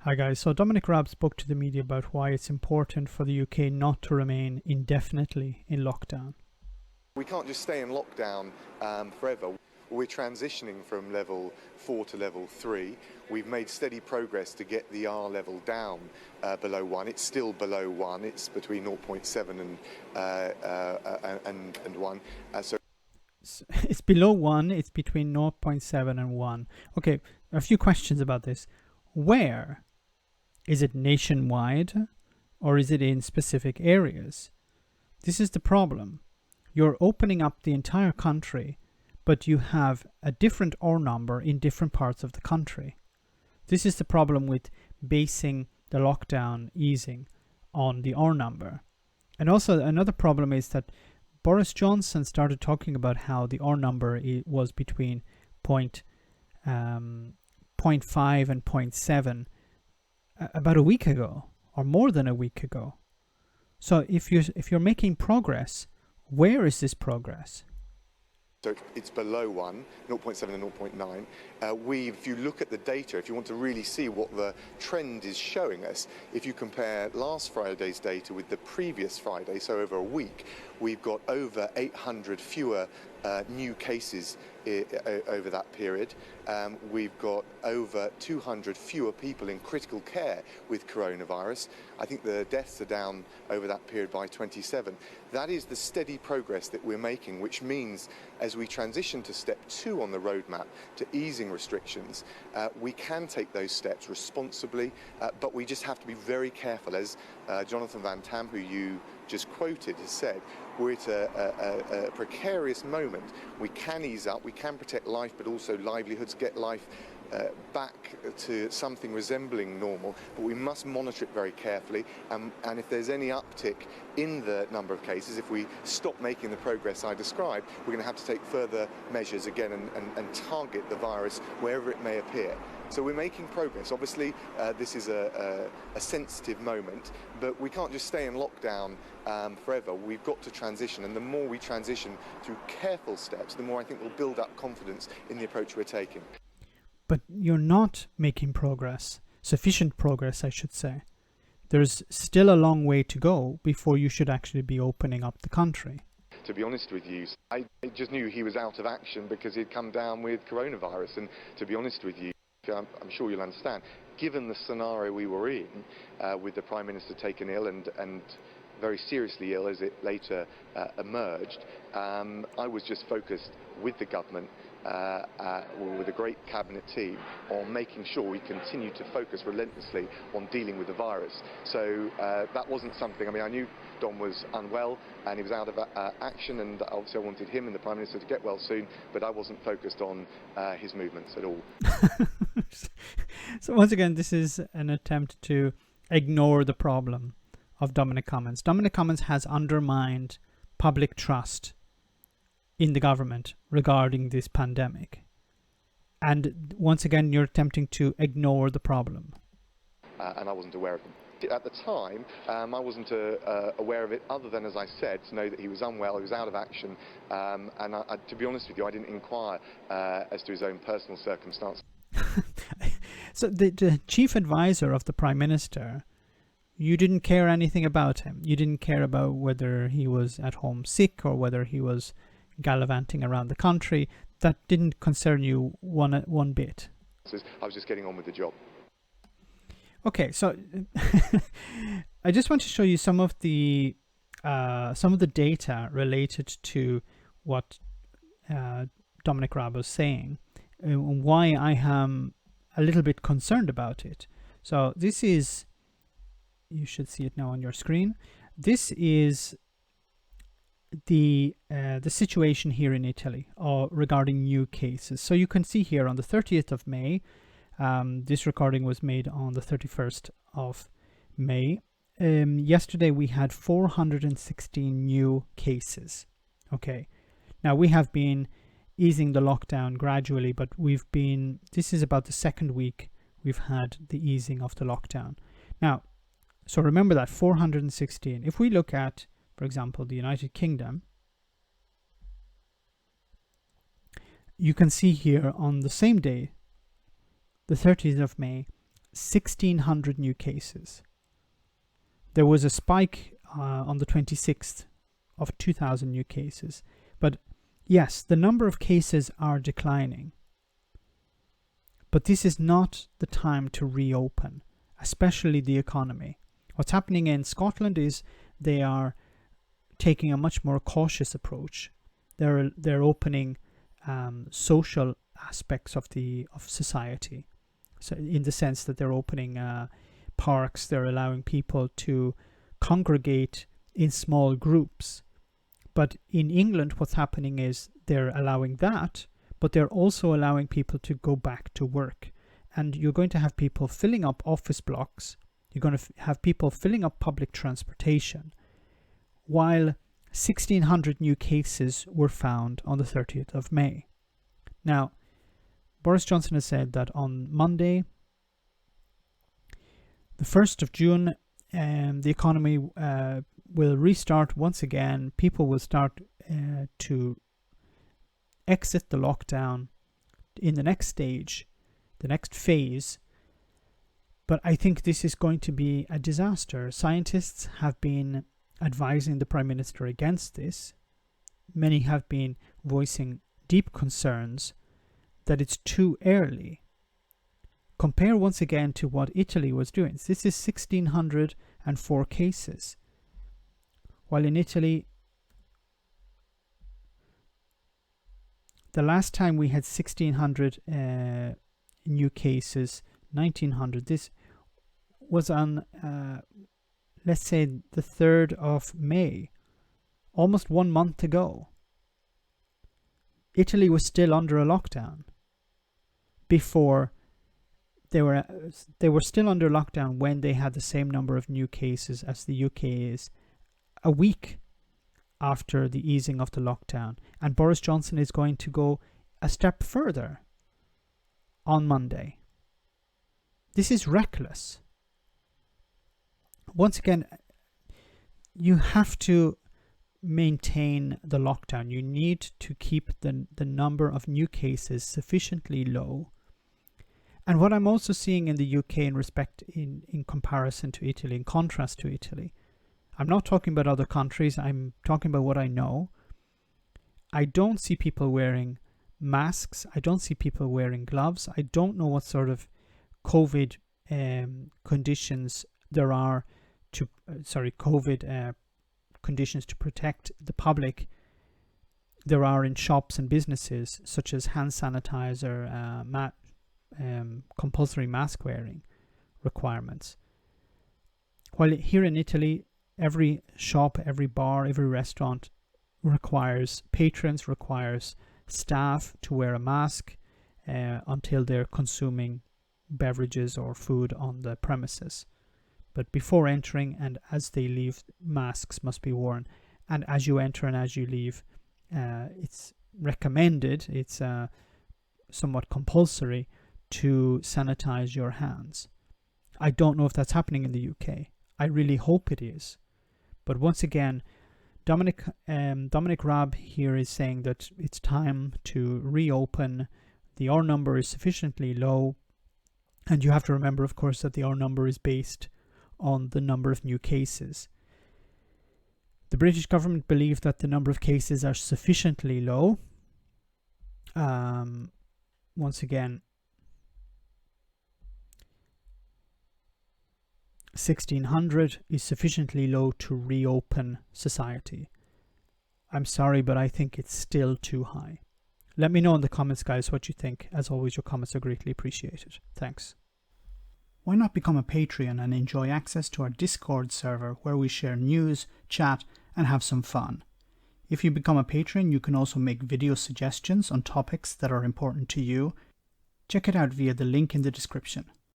Hi guys, so Dominic Raab spoke to the media about why it's important for the UK not to remain indefinitely in lockdown. We can't just stay in lockdown forever. We're transitioning from level 4 to level 3. We've made steady progress to get the R level down below 1. It's still below 1. It's between 0.7 and 1. It's below 1, it's between 0.7 and 1. Okay, a few questions about this. Where? Is it nationwide or is it in specific areas? This is the problem. You're opening up the entire country, but you have a different R number in different parts of the country. This is the problem with basing the lockdown easing on the R number. And also another problem is that Boris Johnson started talking about how the R number was between 0.5 and 0.7 about a week ago, or more than a week ago. So if you're making progress, where is this progress? So it's below 1, 0.7 and 0.9. If you look at the data, if you want to really see what the trend is showing us, if you compare last Friday's data with the previous Friday, so over a week, we've got over 800 fewer new cases over that period. We've got over 200 fewer people in critical care with coronavirus. I think the deaths are down over that period by 27. That is the steady progress that we're making, which means as we transition to step 2 on the roadmap to easing restrictions, we can take those steps responsibly, but we just have to be very careful. As Jonathan Van Tam, who you just quoted, has said, we're at a precarious moment. We can ease up, we can protect life, but also livelihoods, get life back to something resembling normal, but we must monitor it very carefully, and if there's any uptick in the number of cases, if we stop making the progress I described, we're going to have to take further measures again and target the virus wherever it may appear. So we're making progress. Obviously, this is a sensitive moment, but we can't just stay in lockdown forever. We've got to transition, and the more we transition through careful steps, the more I think we'll build up confidence in the approach we're taking. But you're not making progress, sufficient progress, I should say. There's still a long way to go before you should actually be opening up the country. To be honest with you, I just knew he was out of action because he'd come down with coronavirus, and to be honest with you, I'm sure you'll understand, given the scenario we were in, with the Prime Minister taken ill and very seriously ill as it later emerged, I was just focused with the government, with a great cabinet team, on making sure we continue to focus relentlessly on dealing with the virus. So that wasn't something, I knew Dom was unwell and he was out of action, and obviously I wanted him and the Prime Minister to get well soon, but I wasn't focused on his movements at all. So once again, this is an attempt to ignore the problem of Dominic Cummings. Dominic Cummings has undermined public trust in the government regarding this pandemic. And once again, you're attempting to ignore the problem. And I wasn't aware of them. At the time, I wasn't aware of it, other than, as I said, to know that he was unwell, he was out of action, and to be honest with you, I didn't inquire as to his own personal circumstances. So the chief advisor of the Prime Minister, you didn't care anything about him. You didn't care about whether he was at home sick or whether he was gallivanting around the country. That didn't concern you one bit. I was just getting on with the job. Okay, so I just want to show you some of the data related to what Dominic Raab was saying, and why I am a little bit concerned about it. So this is, you should see it now on your screen. This is the situation here in Italy regarding new cases. So you can see here on the 30th of May, this recording was made on the 31st of May. Yesterday we had 416 new cases. Okay, now we have been easing the lockdown gradually, but this is about the second week we've had the easing of the lockdown. Now, so remember that 416. If we look at, for example, the United Kingdom, you can see here on the same day, the 30th of May, 1,600 new cases. There was a spike on the 26th of 2,000 new cases. But yes, the number of cases are declining. But this is not the time to reopen, especially the economy. What's happening in Scotland is they are taking a much more cautious approach. They're opening social aspects of society. So in the sense that they're opening parks, they're allowing people to congregate in small groups. But in England, what's happening is they're allowing that, but they're also allowing people to go back to work. And you're going to have people filling up office blocks. You're going to have people filling up public transportation, while 1,600 new cases were found on the 30th of May. Now, Boris Johnson has said that on Monday, the 1st of June, the economy will restart once again. People will start to exit the lockdown in the next stage, the next phase. But I think this is going to be a disaster. Scientists have been advising the Prime Minister against this. Many have been voicing deep concerns that it's too early. Compare once again to what Italy was doing. This is 1,604 cases. While in Italy, the last time we had 1,600 new cases, 1,900, this was on, let's say, the 3rd of May, almost 1 month ago. Italy was still under a lockdown before they were still under lockdown when they had the same number of new cases as the UK is a week after the easing of the lockdown. And Boris Johnson is going to go a step further on Monday. This is reckless. Once again, you have to maintain the lockdown. You need to keep the number of new cases sufficiently low. And what I'm also seeing in the UK in comparison to Italy, in contrast to Italy, I'm not talking about other countries, I'm talking about what I know. I don't see people wearing masks. I don't see people wearing gloves. I don't know what sort of COVID conditions there are conditions to protect the public there are in shops and businesses, such as hand sanitizer, compulsory mask wearing requirements. While here in Italy, every shop, every bar, every restaurant requires staff to wear a mask until they're consuming beverages or food on the premises. But before entering and as they leave, masks must be worn. And as you enter and as you leave, it's recommended, it's somewhat compulsory to sanitize your hands. I don't know if that's happening in the UK. I really hope it is. But once again, Dominic Raab here is saying that it's time to reopen. The R number is sufficiently low. And you have to remember, of course, that the R number is based on the number of new cases. The British government believe that the number of cases are sufficiently low. Once again, 1,600 is sufficiently low to reopen society. I'm sorry, but I think it's still too high. Let me know in the comments, guys, what you think. As always, your comments are greatly appreciated. Thanks. Why not become a Patreon and enjoy access to our Discord server where we share news, chat, and have some fun. If you become a patron, you can also make video suggestions on topics that are important to you. Check it out via the link in the description.